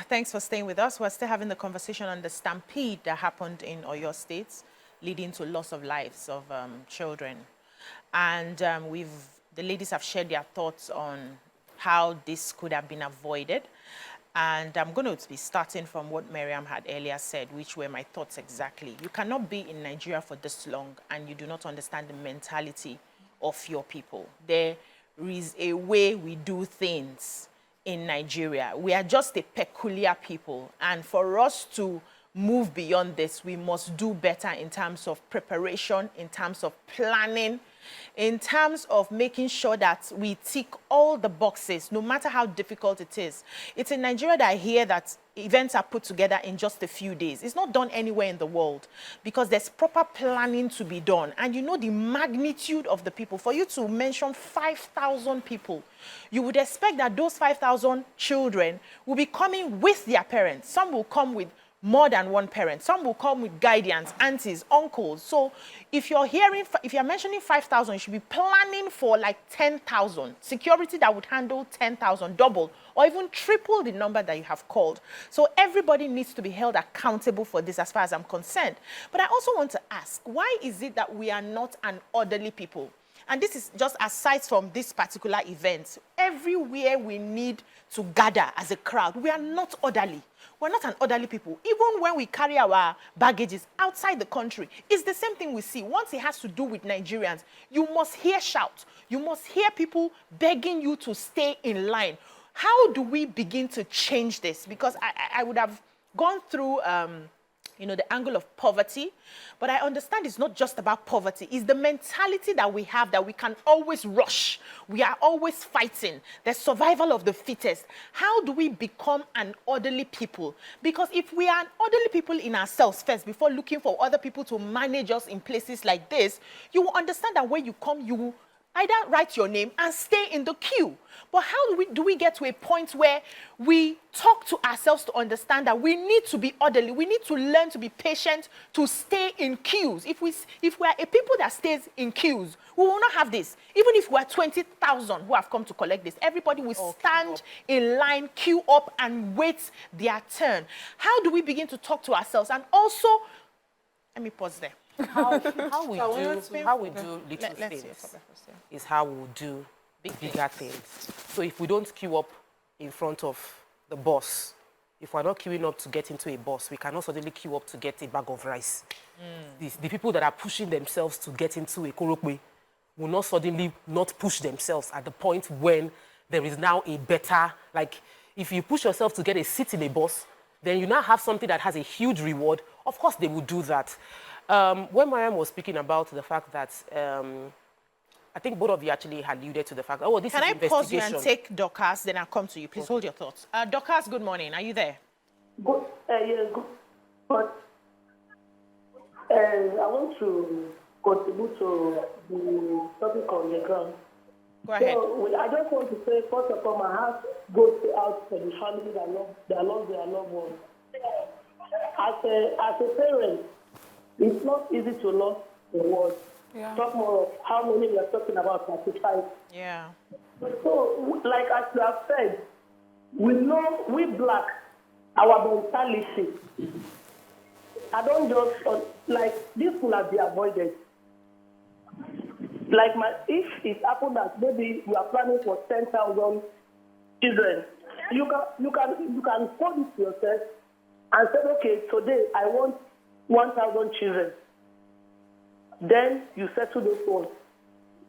Thanks for staying with us. We're still having the conversation on the stampede that happened in Oyo State, leading to loss of lives of children. And the ladies have shared their thoughts on how this could have been avoided. And I'm going to be starting from what Miriam had earlier said, which were my thoughts exactly. You cannot be in Nigeria for this long and you do not understand the mentality of your people. There is a way we do things in Nigeria. We are just a peculiar people. And for us to move beyond this, we must do better in terms of preparation, in terms of planning, in terms of making sure that we tick all the boxes, no matter how difficult it is. It's in Nigeria that I hear that events are put together in just a few days. It's not done anywhere in the world because there's proper planning to be done. And you know the magnitude of the people. For you to mention 5,000 people, you would expect that those 5,000 children will be coming with their parents. Some will come with more than one parent. Some will come with guardians, aunties, uncles. So if you're mentioning 5,000, you should be planning for like 10,000. Security that would handle 10,000, double or even triple the number that you have called. So everybody needs to be held accountable for this as far as I'm concerned. But I also want to ask, why is it that we are not an orderly people? And this is just aside from this particular event. Everywhere we need to gather as a crowd, we are not orderly. We're not an orderly people. Even when we carry our baggages outside the country, it's the same thing we see. Once it has to do with Nigerians, you must hear shouts. You must hear people begging you to stay in line. How do we begin to change this? Because I would have gone through the angle of poverty, but I understand it's not just about poverty. It's the mentality that we have that we can always rush. We are always fighting. The survival of the fittest. How do we become an orderly people? Because if we are an orderly people in ourselves first, before looking for other people to manage us in places like this, you will understand that when you come, you will either write your name and stay in the queue. But how do we get to a point where we talk to ourselves to understand that we need to be orderly? We need to learn to be patient, to stay in queues. If we are a people that stays in queues, we will not have this. Even if we are 20,000 who have come to collect this, everybody will stand in line, queue up, and wait their turn. How do we begin to talk to ourselves? And also, let me pause there. How we do little things is how we do bigger things. So if we don't queue up in front of the bus, if we're not queuing up to get into a bus, we cannot suddenly queue up to get a bag of rice. The people that are pushing themselves to get into a korokwe will not suddenly not push themselves at the point when there is now a better, like if you push yourself to get a seat in a bus, then you now have something that has a huge reward. Of course they will do that. When Mariam was speaking about the fact that, I think both of you actually alluded to the fact, this is investigation. Can I pause you and take Dorcas, then I'll come to you. Please hold your thoughts. Dorcas, good morning. Are you there? Good. Yes, good. But I want to contribute to the topic on the ground. Go ahead. So, I just want to say, first of all, my heart goes out for the family that lost their loved ones. As a parent, it's not easy to lose the word. Yeah. Talk more of how many we are talking about 35. Yeah. So, like as you have said, we know we black, our mentality. I don't just, like, this will have been avoided. Like, if it happened that maybe you are planning for 10,000 children, you can call it to yourself and say, okay, today I want 1,000 children. Then you settle those ones.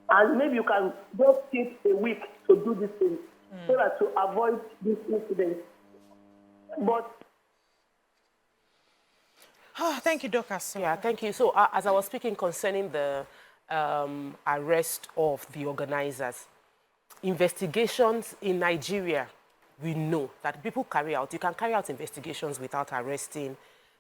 And maybe you can just keep a week to do this thing so that to avoid this incident. But thank you, Dorcas. Yeah, thank you. So as I was speaking concerning the arrest of the organizers, investigations in Nigeria, we know that people you can carry out investigations without arresting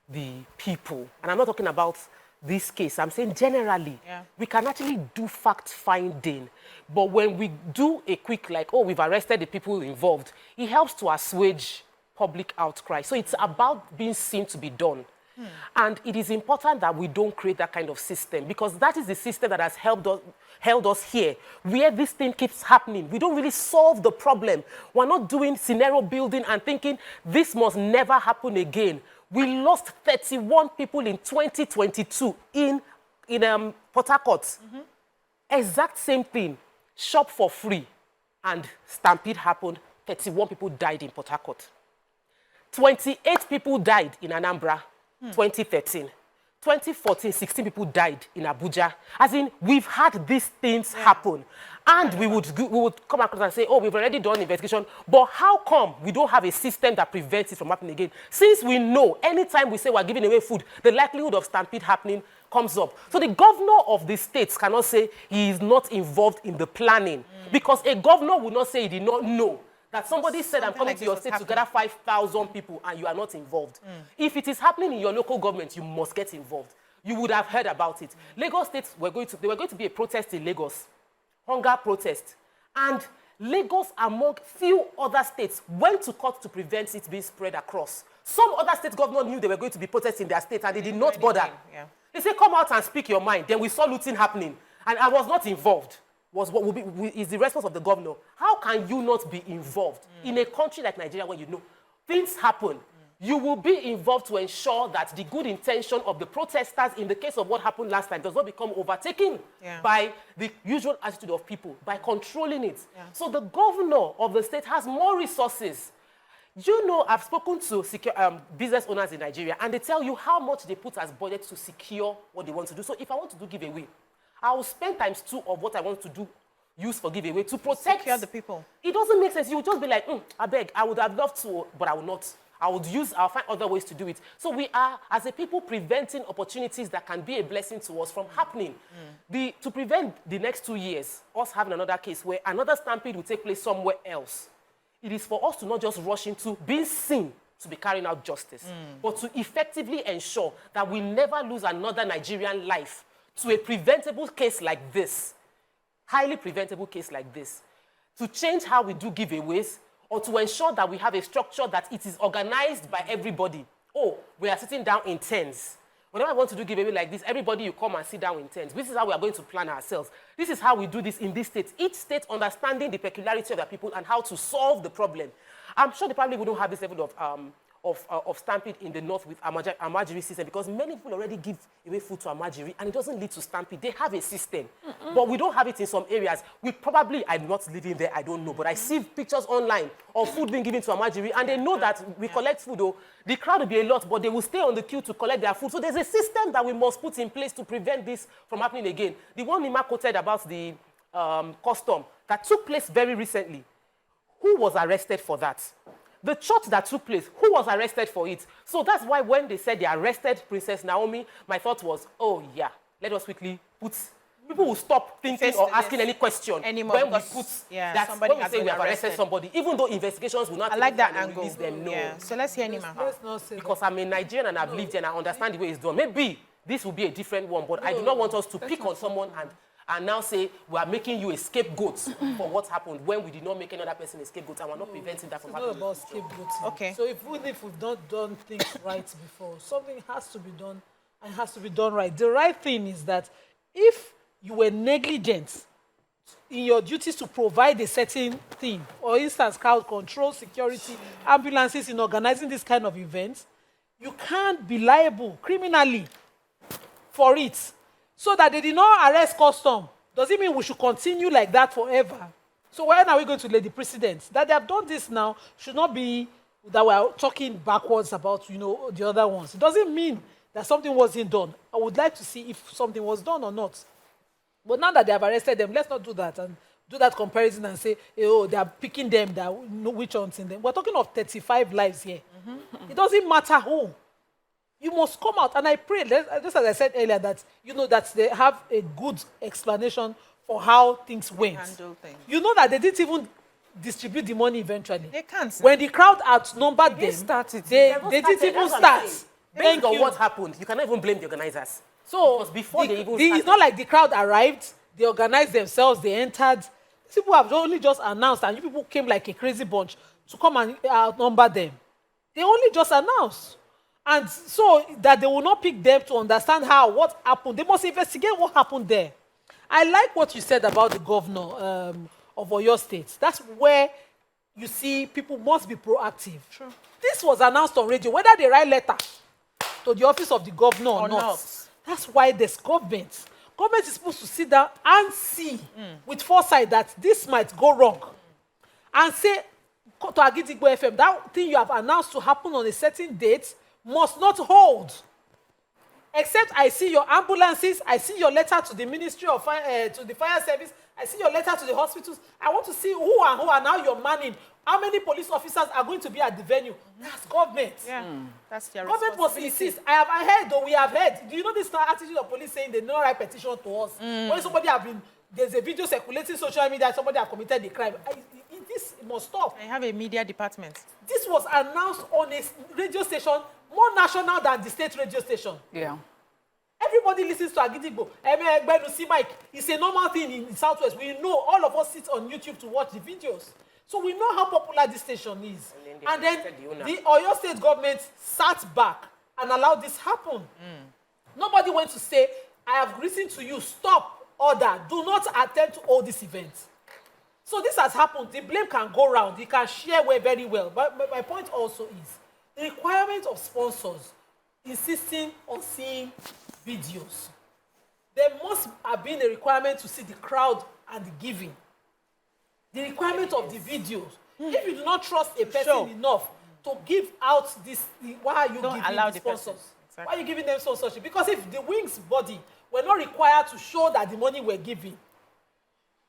the people. And I'm not talking about this case. I'm saying generally, we can actually do fact-finding. But when we do a quick, like, we've arrested the people involved, it helps to assuage public outcry. So it's about being seen to be done. And it is important that we don't create that kind of system, because that is the system that has held us here, where this thing keeps happening. We don't really solve the problem. We're not doing scenario building and thinking this must never happen again. We lost 31 people in 2022 in Port Harcourt. Exact same thing. Shop for free. And Stampede happened. 31 people died in Port Harcourt. 28 people died in Anambra, 2013. 2014, 16 people died in Abuja. As in, we've had these things happen. And we would come across and say, oh, we've already done investigation. But how come we don't have a system that prevents it from happening again? Since we know, anytime we say we're giving away food, the likelihood of Stampede happening comes up. So the governor of the states cannot say he is not involved in the planning. Because a governor would not say he did not know that somebody said, I'm coming to your state to gather 5,000 people and you are not involved. If it is happening in your local government, you must get involved. You would have heard about it. Lagos State, there were going to be a protest in Lagos, hunger protest. And Lagos, among few other states, went to court to prevent it being spread across. Some other state governors knew they were going to be protesting in their state and they did not bother. They said, come out and speak your mind. Then we saw looting happening. And I was not involved. Was what is the response of the governor. How can you not be involved in a country like Nigeria where you know things happen? You will be involved to ensure that the good intention of the protesters, in the case of what happened last time, does not become overtaken by the usual attitude of people, by controlling it. So the governor of the state has more resources. You know, I've spoken to business owners in Nigeria, and they tell you how much they put as budget to secure what they want to do. So if I want to do giveaway, I will spend ×2 of what I want to do, use for giveaway to protect secure the people. It doesn't make sense. You would just be like, I beg, I would have loved to, but I will not. I'll find other ways to do it. So we are, as a people, preventing opportunities that can be a blessing to us from happening. To prevent the next 2 years, us having another case where another stampede will take place somewhere else, it is for us to not just rush into being seen to be carrying out justice, but to effectively ensure that we never lose another Nigerian life to a preventable case like this, highly preventable case like this, to change how we do giveaways, or to ensure that we have a structure that it is organized by everybody. Oh, we are sitting down in tens. Whenever I want to do giveaway like this, everybody, you come and sit down in tens. This is how we are going to plan ourselves. This is how we do this in this state. Each state understanding the peculiarity of their people and how to solve the problem. I'm sure they probably wouldn't have this level of stampede in the north with Amajiri system, because many people already give away food to Amajiri and it doesn't lead to stampede. They have a system, but we don't have it in some areas. I'm not living there, I don't know, but I see pictures online of food being given to Amajiri, and they know that we collect food, though. The crowd will be a lot, but they will stay on the queue to collect their food. So there's a system that we must put in place to prevent this from happening again. The one Nima quoted about the custom that took place very recently, who was arrested for that? The church that took place, who was arrested for it? So that's why when they said they arrested Princess Naomi, my thought was, oh yeah, let us quickly put... People will stop thinking or asking any question anymore when we put that, when we say we have arrested somebody, even though investigations will not like that angle. Release them. No. Yeah. So let's hear Nima. Because I'm a Nigerian and I've lived here and I understand the way it's done. Maybe this will be a different one, but I do not want us to pick on someone and now say we are making you a scapegoat for what happened when we did not make another person a scapegoat and we're not preventing that from happening. It's not about scapegoating. Okay. So even if we've not done things right before, something has to be done and has to be done right. The right thing is that if you were negligent in your duties to provide a certain thing, for instance, crowd control, security, ambulances in organizing this kind of events, you can't be liable criminally for it. So that they did not arrest custom. Does it mean we should continue like that forever? So when are we going to lay the precedent? That they have done this now should not be that we are talking backwards about, the other ones. It doesn't mean that something wasn't done. I would like to see if something was done or not. But now that they have arrested them, let's not do that and do that comparison and say, oh, they are picking them, that know which one's in them. We're talking of 35 lives here. It doesn't matter who. You must come out. And I pray, just as I said earlier, that that they have a good explanation for how things went. Handle things. You know that they didn't even distribute the money eventually. They can't. When the crowd outnumbered them, they didn't even start. Based on what happened, you cannot even blame the organizers. So before they even started, it's not like the crowd arrived, they organized themselves, they entered. These people have only just announced, and you people came like a crazy bunch to come and outnumber them. They only just announced. And so that they will not pick them to understand what happened. They must investigate what happened there. I like what you said about the governor of Oyo State. That's where you see people must be proactive. True. This was announced on radio, whether they write letter to the office of the governor or not. That's why there's government. Government is supposed to sit down and see with foresight that this might go wrong. And say to Agidigbo FM, that thing you have announced to happen on a certain date must not hold. Except I see your ambulances, I see your letter to the Ministry of Fire, to the Fire Service, I see your letter to the hospitals. I want to see who are now you're manning. How many police officers are going to be at the venue? That's government. Yeah, that's their government must insist. I heard, though, we have heard. Do you know this attitude of police saying they don't write petition to us? When somebody there's a video circulating social media, somebody has committed the crime. This must stop. I have a media department. This was announced on a radio station more national than the state radio station. Yeah. Everybody listens to Agidigbo. Mike. It's a normal thing in the Southwest. We know, all of us sit on YouTube to watch the videos. So we know how popular this station is. And then the Oyo State government sat back and allowed this happen. Nobody went to say, I have written to you, stop, order, do not attempt to hold this event. So this has happened. The blame can go round. It can share very well. But my point also is the requirement of sponsors insisting on seeing videos. There must have been a requirement to see the crowd and the giving. The requirement of the videos. If you do not trust a person enough to give out this, why are you giving the sponsors? Exactly. Why are you giving them sponsorship? Because if the Wings body were not required to show that the money we're giving,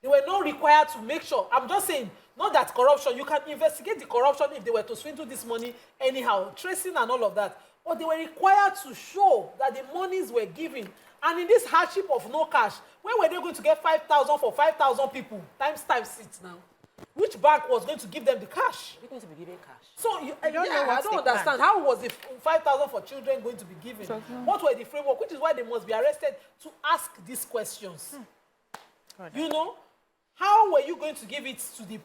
they were not required to make sure. I'm just saying, not that corruption. You can investigate the corruption if they were to swindle this money anyhow, tracing and all of that. But they were required to show that the monies were given. And in this hardship of no cash, where were they going to get 5,000 for 5,000 people? Times seats now. Which bank was going to give them the cash? They're going to be giving cash. So I don't understand. How was the 5,000 for children going to be given? What were the framework? Which is why they must be arrested to ask these questions. You know, how were you going to give it to the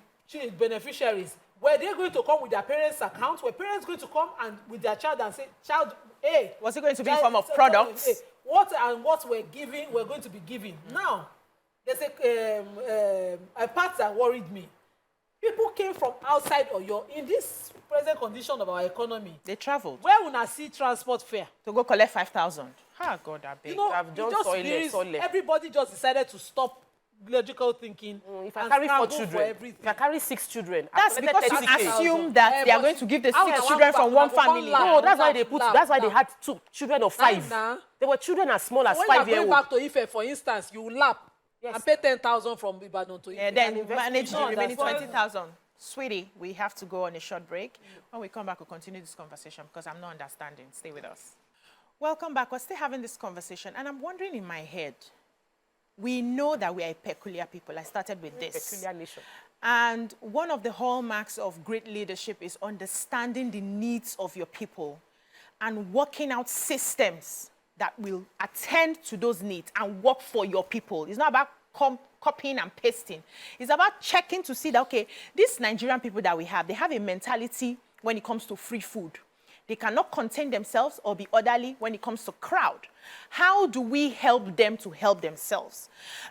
beneficiaries? Were they going to come with their parents' accounts? Were parents going to come and with their child and say, child A? Was it going to be in form of products? What we're giving, we're going to be giving. Now, there's a part that worried me. People came from outside Oyo in this present condition of our economy. They traveled. Where will I see transport fare? To go collect 5,000. Ah, God, I beg. You know, everybody just decided to stop logical thinking. If I carry 4 children, if I carry 6 children, that's because you assume that they are going to give the 6 children from one family. No, that's why they had 2 children of 5. They were children as small as 5 years old. When you're going back to Ife, for instance, you will lap and pay 10,000 from Ibadan to Ife. Yeah, then manage the remaining 20,000. Sweetie, we have to go on a short break. When we come back, we'll continue this conversation because I'm not understanding. Stay with us. Welcome back. We're still having this conversation, and I'm wondering in my head, we know that we are a peculiar people. I started with this. Peculiar nation. And one of the hallmarks of great leadership is understanding the needs of your people and working out systems that will attend to those needs and work for your people. It's not about copying and pasting. It's about checking to see that, okay, these Nigerian people that we have, they have a mentality when it comes to free food. They cannot contain themselves or be orderly when it comes to crowd. How do we help them to help themselves?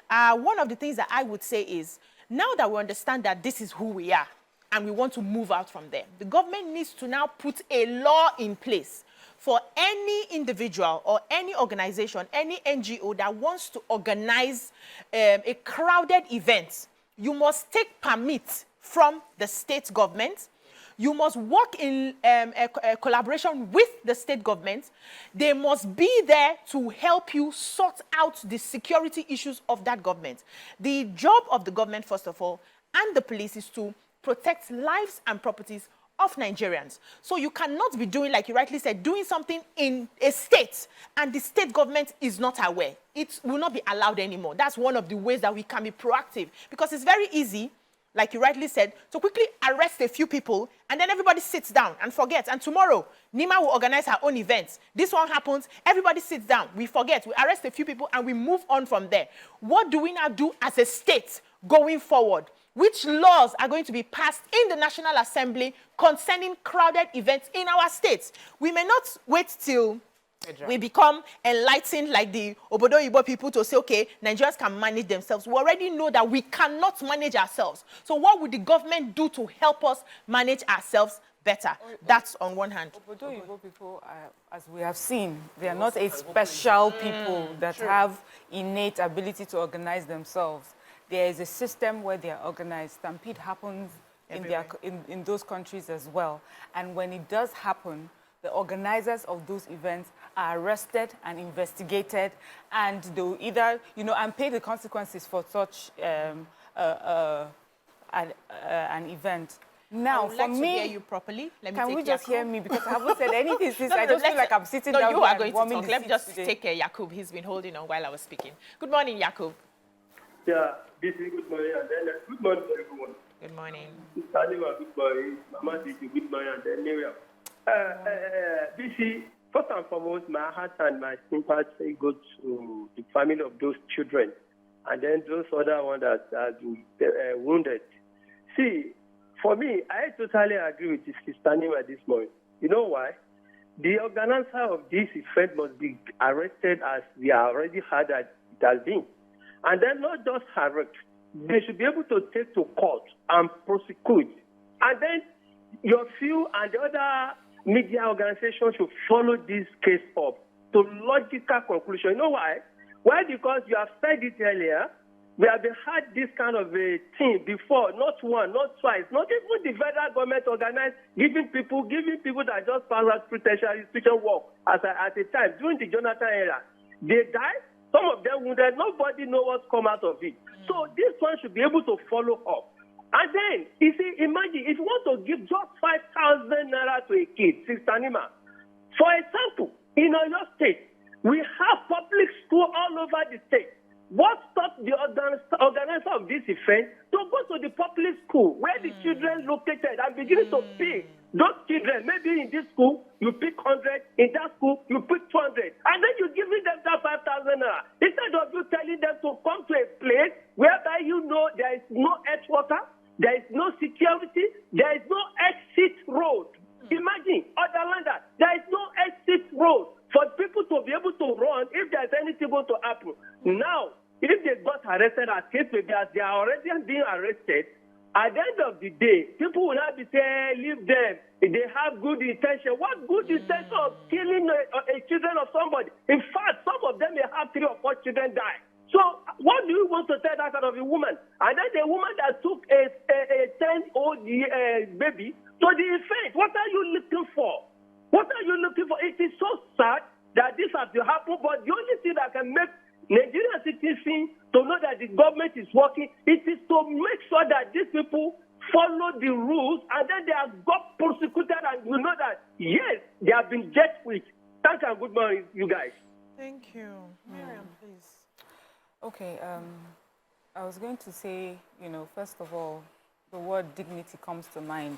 One of the things that I would say is, now that we understand that this is who we are and we want to move out from there, the government needs to now put a law in place for any individual or any organization, any NGO that wants to organize a crowded event. You must take permit from the state government. You must work in a collaboration with the state government. They must be there to help you sort out the security issues of that government. The job of the government, first of all, and the police is to protect lives and properties of Nigerians. So you cannot be doing, like you rightly said, doing something in a state and the state government is not aware. It will not be allowed anymore. That's one of the ways that we can be proactive, because it's very easy, like you rightly said, to quickly arrest a few people and then everybody sits down and forgets. And tomorrow, Nima will organize her own events. This one happens, everybody sits down, we forget, we arrest a few people and we move on from there. What do we now do as a state going forward? which laws are going to be passed in the National Assembly concerning crowded events in our states. We may not wait till we become enlightened like the Obodo Igbo people to say, okay, Nigerians can manage themselves. We already know that we cannot manage ourselves. So what would the government do to help us manage ourselves better? That's on one hand. Obodo Igbo people, as we have seen, they are not a special people that have innate ability to organize themselves. There is a system where they are organized. Stampede happens in those countries as well. And when it does happen, the organizers of those events are arrested and investigated, and they'll either, and pay the consequences for such an event. Now, for me, to hear you properly. Can we just hear me, because I haven't said anything since I just feel like I'm sitting down. You are going to talk. Let me just take Yakub. He's been holding on while I was speaking. Good morning, Yakub. Yeah, this is good morning, and then good morning, everyone. Good morning. Good morning, Mama. Good morning, and then Miriam. BC, first and foremost, my heart and my sympathy go to the family of those children, and then those other ones that have been wounded. See, for me, I totally agree with Sister Nima at this moment. You know why? The organizer of this event must be arrested, as we already heard that it has been. And then not just arrest, they should be able to take to court and prosecute. And then your few and the other media organizations should follow this case up to logical conclusion. You know why? Why? Because you have said it earlier. We have had this kind of a thing before, not one, not twice, not even the federal government organized, giving people that just pass out tertiary institution work at a time during the Jonathan era. They died, some of them wounded, nobody knows what's come out of it. So this one should be able to follow up. And then, you see, imagine if you want to give just 5,000 naira to a kid, Sister Nima. For example, in Oyo State, we have public school all over the state. What stopped the organizer of this event to go to the public school where the children located and beginning to pick those children? Maybe in this school, you pick 100, in that school, you pick 200, and then you're giving them that 5,000 naira. Instead of you telling them to come to a place whereby there is no edge water, there is no security, there is no exit road. Imagine, Otherlander, there is no exit road for people to be able to run if there's anything going to happen. Now, if they got arrested as case as they are already being arrested, at the end of the day, people will not be saying, leave them. They have good intention. What good intention of killing a children of somebody? In fact, some of them may have 3 or 4 children die. So what do you want to tell that kind of a woman? And then the woman that took a 10-year-old baby to the event, what are you looking for? What are you looking for? It is so sad that this has to happen, but the only thing that can make Nigerian citizens to know that the government is working, it is to make sure that these people follow the rules, and then they have got prosecuted, and you know that, yes, they have been jet free. Thank you and good morning, you guys. Thank you. Miriam, please. Okay, I was going to say, first of all, the word dignity comes to mind,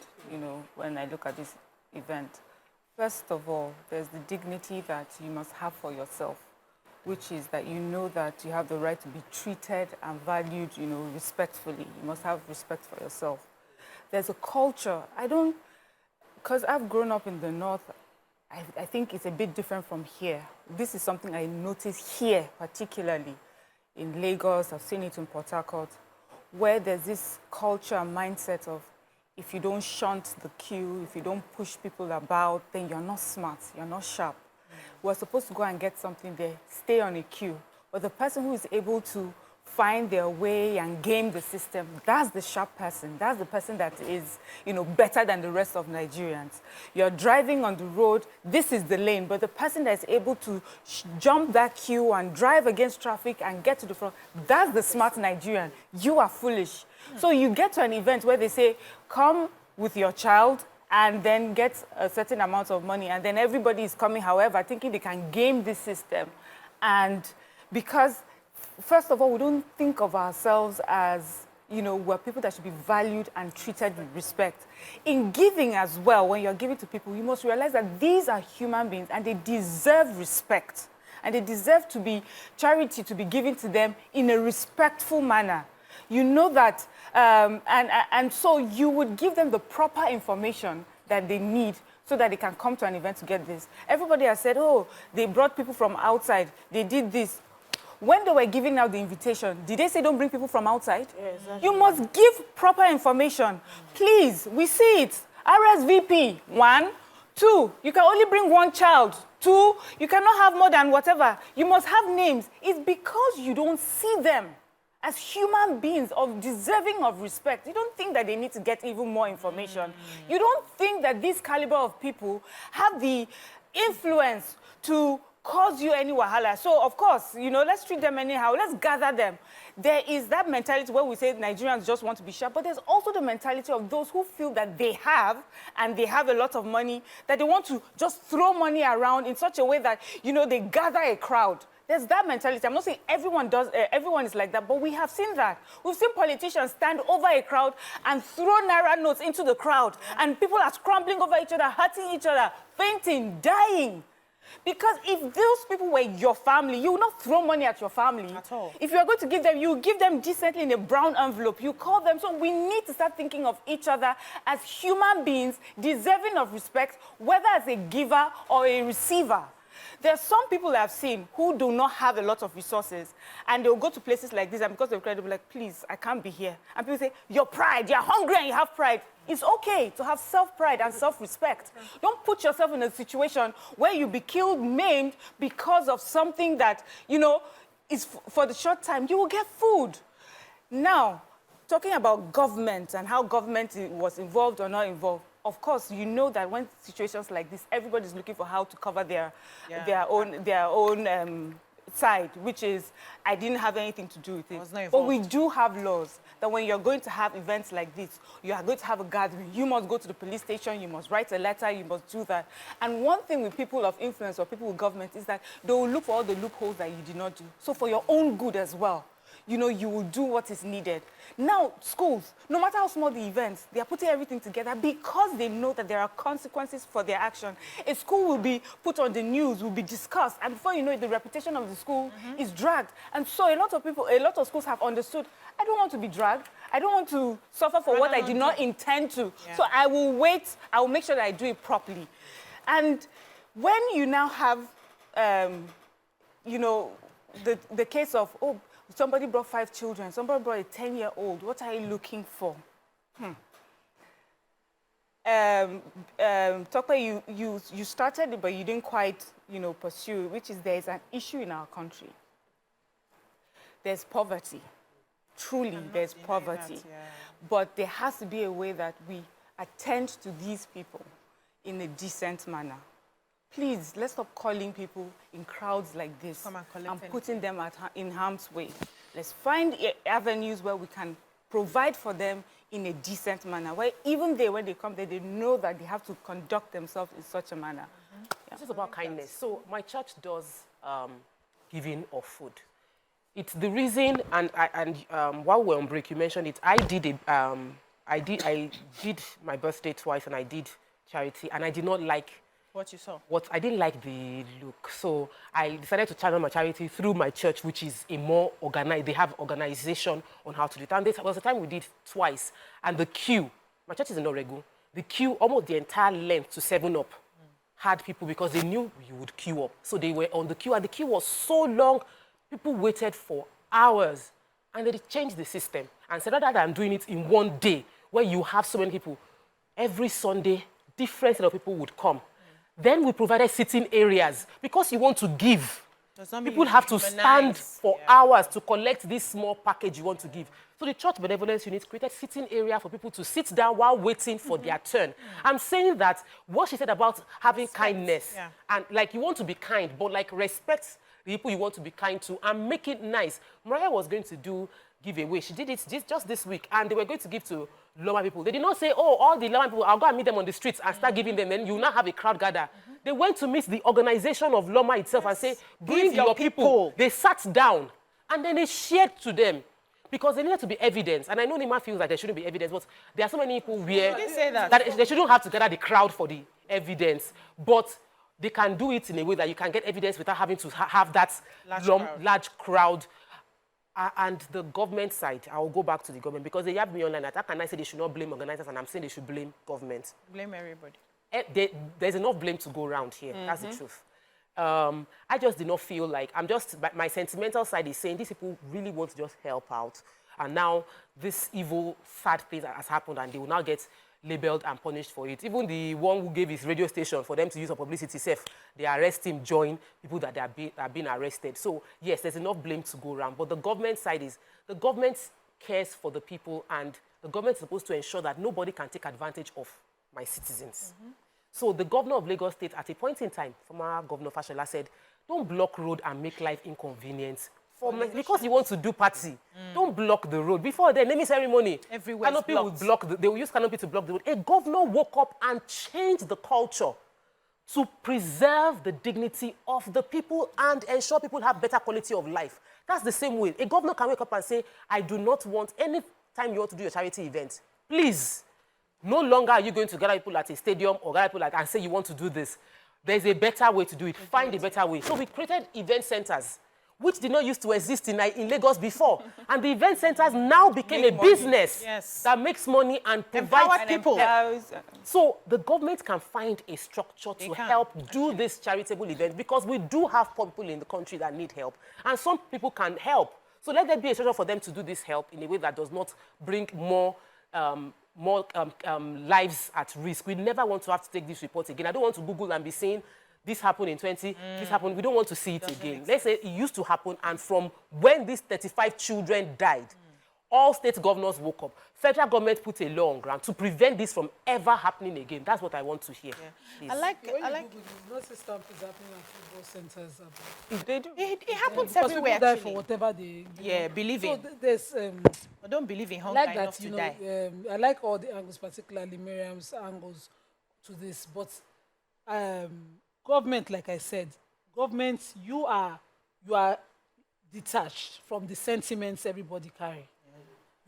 when I look at this event. First of all, there's the dignity that you must have for yourself, which is that you know that you have the right to be treated and valued, respectfully. You must have respect for yourself. There's a culture. Because I've grown up in the North, I think it's a bit different from here. This is something I notice here, particularly in Lagos. I've seen it in Port Harcourt, where there's this culture and mindset of, if you don't shunt the queue, if you don't push people about, then you're not smart, you're not sharp. We're supposed to go and get something there, stay on a queue. But the person who is able to find their way and game the system, that's the sharp person. That's the person that is, better than the rest of Nigerians. You're driving on the road, this is the lane, but the person that's able to jump that queue and drive against traffic and get to the front, that's the smart Nigerian. You are foolish. So you get to an event where they say, come with your child and then get a certain amount of money, and then everybody is coming, however, thinking they can game this system. And because, first of all, we don't think of ourselves as, we're people that should be valued and treated with respect. In giving as well, when you're giving to people, you must realize that these are human beings and they deserve respect. And they deserve charity to be given to them in a respectful manner. You know that And so you would give them the proper information that they need so that they can come to an event to get this. Everybody has said, oh, they brought people from outside, they did this. When they were giving out the invitation, did they say don't bring people from outside? Yeah, exactly. You must give proper information. Please, we see it. RSVP, 1. 2, you can only bring 1 child. 2, you cannot have more than whatever. You must have names. It's because you don't see them as human beings of deserving of respect. You don't think that they need to get even more information. You don't think that this caliber of people have the influence to cause you any wahala. So, of course, you know, let's treat them anyhow. Let's gather them. There is that mentality where we say Nigerians just want to be sharp, but there's also the mentality of those who feel that they have, and they have a lot of money, that they want to just throw money around in such a way that, you know, they gather a crowd. There's that mentality. I'm not saying everyone is like that, but we have seen that. We've seen politicians stand over a crowd and throw naira notes into the crowd, and people are scrambling over each other, hurting each other, fainting, dying. Because if those people were your family, you would not throw money at your family. At all. If you are going to give them, you give them decently in a brown envelope. You call them. So we need to start thinking of each other as human beings deserving of respect, whether as a giver or a receiver. There are some people I've seen who do not have a lot of resources, and they'll go to places like this, and because they're credible, like, please, I can't be here. And people say, your pride, you're hungry and you have pride. It's okay to have self-pride and self-respect. Don't put yourself in a situation where you be killed, maimed because of something that, you know, is for the short time. You will get food. Now, talking about government and how government was involved or not involved, of course, you know that when situations like this, everybody's looking for how to cover their own side, which is, I didn't have anything to do with it. But we do have laws that when you're going to have events like this, you are going to have a gathering, you must go to the police station, you must write a letter, you must do that. And one thing with people of influence or people with government is that they will look for all the loopholes that you did not do. So for your own good as well, you know, you will do what is needed. Now, schools, no matter how small the events, they are putting everything together because they know that there are consequences for their action. A school will be put on the news, will be discussed, and before you know it, the reputation of the school is dragged. And so a lot of schools have understood, I don't want to be dragged. I don't want to suffer for what I did not intend to. Yeah. So I will wait. I will make sure that I do it properly. And when you now have, you know, the case of, oh, somebody brought 5 children, somebody brought a 10-year-old, what are you looking for? Tokwe, you started it, but you didn't quite, you know, pursue it, which is there is an issue in our country. There's poverty. Truly, there's poverty. But there has to be a way that we attend to these people in a decent manner. Please, let's stop calling people in crowds like this and putting them in harm's way. Let's find avenues where we can provide for them in a decent manner, where even they, when they come there, they know that they have to conduct themselves in such a manner. This is about kindness. So my church does giving of food. It's the reason, and while we're on break, you mentioned it. I did my birthday twice, and I did charity, and I did not like what you saw. I didn't like the look, so I decided to channel my charity through my church, which is a more organized. They have organization on how to do it. And there was a time we did twice, and the queue. My church is in Oregu. The queue, almost the entire length to 7 Up, had people because they knew you would queue up. So they were on the queue, and the queue was so long. People waited for hours, and they changed the system and said, rather than doing it in one day, where you have so many people, every Sunday, different set of people would come. Then we provided sitting areas because you want to give. People have to stand for hours to collect this small package you want to give. So the church benevolence unit created sitting area for people to sit down while waiting for their turn. I'm saying that what she said about having kindness, and like you want to be kind, but like respect the people you want to be kind to and make it nice. Mariah was going to do giveaway. She did it just this week, and they were going to give to Loma people. They did not say, oh, all the Loma people, I'll go and meet them on the streets and start giving them, then you will not have a crowd gather. They went to meet the organization of Loma itself and say, bring your people. They sat down, and then they shared to them. Because there needed to be evidence. And I know Nima feels that there shouldn't be evidence, but there are so many people where that they shouldn't have to gather the crowd for the evidence. But they can do it in a way that you can get evidence without having to have that large crowd. And the government side, I will go back to the government because they have me online. How can I say they should not blame organizers and I'm saying they should blame government? Blame everybody. There's enough blame to go around here. That's the truth. I just did not feel like, my sentimental side is saying these people really want to just help out. And now this evil, sad thing has happened and they will now get labeled and punished for it. Even the one who gave his radio station for them to use for publicity safe, they arrest him, join people that are being arrested. So yes, there's enough blame to go around. But the government side is, the government cares for the people and the government is supposed to ensure that nobody can take advantage of my citizens. So the governor of Lagos State, at a point in time, former Governor Fashola said, don't block road and make life inconvenient. Because you want to do party, don't block the road. Before the naming ceremony, canopy will block. They will use canopy to block the road. A governor woke up and changed the culture to preserve the dignity of the people and ensure people have better quality of life. That's the same way. A governor can wake up and say, I do not want, any time you want to do a charity event, please, no longer are you going to gather people at a stadium or gather people and say you want to do this. There's a better way to do it. Find a better way. So we created event centers, which did not used to exist in Lagos before. And the event centers now became a business that makes money and provides people. So the government can find a structure to help do this charitable event because we do have poor people in the country that need help. And some people can help. So let there be a structure for them to do this help in a way that does not bring more lives at risk. We never want to have to take this report again. I don't want to Google and be saying, this happened in 20, this happened. We don't want to see it again. Let's say it used to happen, and from when these 35 children died, all state governors woke up. Federal government put a law on ground to prevent this from ever happening again. That's what I want to hear. I like. Not system is happening at football centers. They do. It happens everywhere. People die for whatever they believe in. So there's. I don't believe in hunger enough to die. I like all the angles, particularly Miriam's angles to this, but. Government, like I said, government, you are detached from the sentiments everybody carry.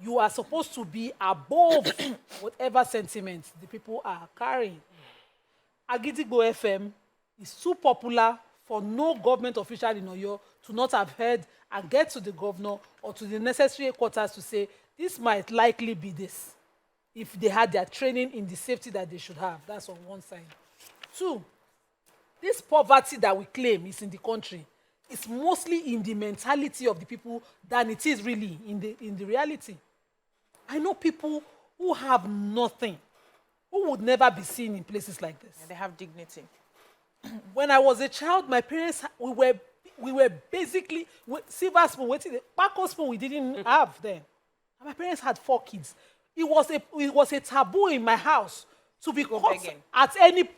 You are supposed to be above whatever sentiments the people are carrying. Agidigbo FM is too popular for no government official in Oyo to not have heard and get to the governor or to the necessary quarters to say, this might likely be this, if they had their training in the safety that they should have. That's on one side. Two, this poverty that we claim is in the country is mostly in the mentality of the people than it is really in the reality. I know people who have nothing, who would never be seen in places like this. They have dignity. When I was a child, my parents, we were basically, silver spoon, Paco spoon we didn't have then. And my parents had 4 kids. It was a taboo in my house to be caught at any...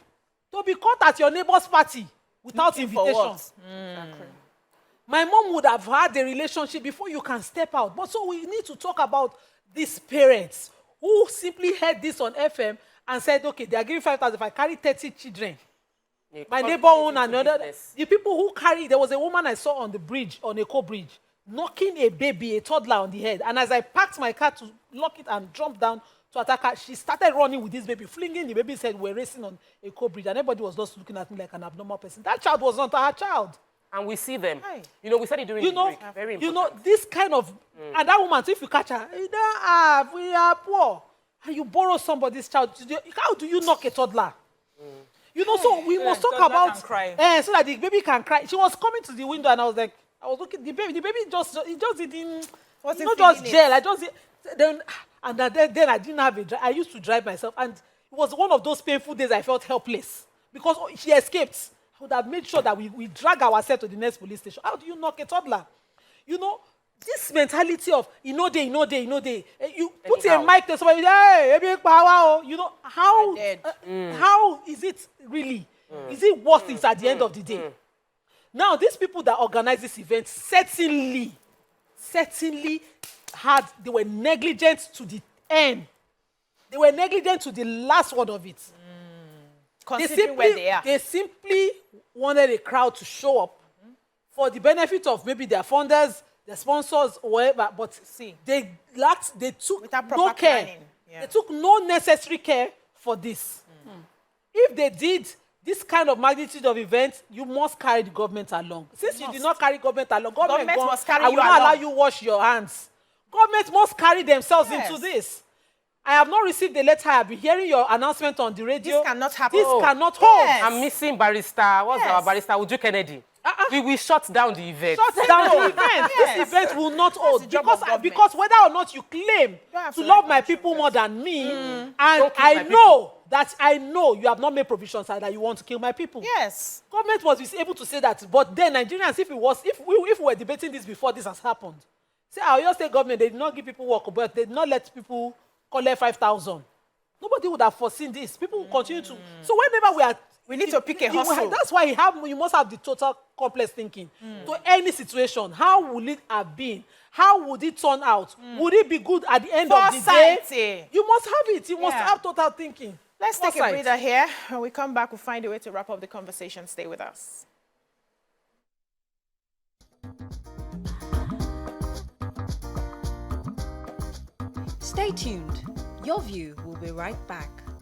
To be caught at your neighbor's party without invitation. My mom would have had a relationship before you can step out. But so we need to talk about these parents who simply heard this on FM and said, okay, they are giving 5,000 if I carry 30 children. My neighbor owned another. The people who carry, there was a woman I saw on the bridge, on Eco Bridge, knocking a baby, a toddler on the head. And as I parked my car to lock it and jump down, to attack her, she started running with this baby, flinging the baby's head. We're racing on a co-bridge, and everybody was just looking at me like an abnormal person. That child was not her child. And we see them. Hi. We said it during the break. Very important. This kind of... And that woman, so if you catch her, we are poor. And you borrow somebody's child. How do you knock a toddler? So we must talk about... so that the baby can cry. She was coming to the window, and I was looking, the baby just didn't... Not just gel, And then I didn't have I used to drive myself, and it was one of those painful days I felt helpless because she escaped. I would have made sure that we drag ourselves to the next police station. How do you knock a toddler? This mentality of, you put a mic to somebody, hey, how is it really? Is it worth it at the end of the day? Now, these people that organize this event certainly they were negligent to the end. They were negligent to the last word of it. Considering where they are. They simply wanted a crowd to show up for the benefit of maybe their funders, their sponsors, or whatever. But they took no care. They took no necessary care for this. If they did, this kind of magnitude of event, you must carry the government along. Since you did not carry government along, government must carry I you will not allow along. you wash your hands. Government must carry themselves Yes. into this. I have not received the letter. I have been hearing your announcement on the radio. This cannot happen. This cannot hold. Yes. I'm missing barrister. What's our barrister? Uju Kennedy. We will shut down the event. Shut down the event. Yes. This event will not hold the job of government. because whether or not you claim have to to love let my them people show more than me, and Don't kill I my know that you have not made provisions that you want to kill my people. Yes. Government was able to say that, but then Nigerians, if we were debating this before this has happened, say our Oyo State government, they did not give people work, but they did not let people collect 5,000. Nobody would have foreseen this. People will continue to. So whenever We need to pick a hustle. That's why you must have the total complex thinking. To any situation, how would it have been? How would it turn out? Would it be good at the end of the day? Foresight. You must have it. You must Yeah. have total thinking. Let's take a Foresight. breather here. When we come back, we'll find a way to wrap up the conversation. Stay with us. Stay tuned. Your View will be right back.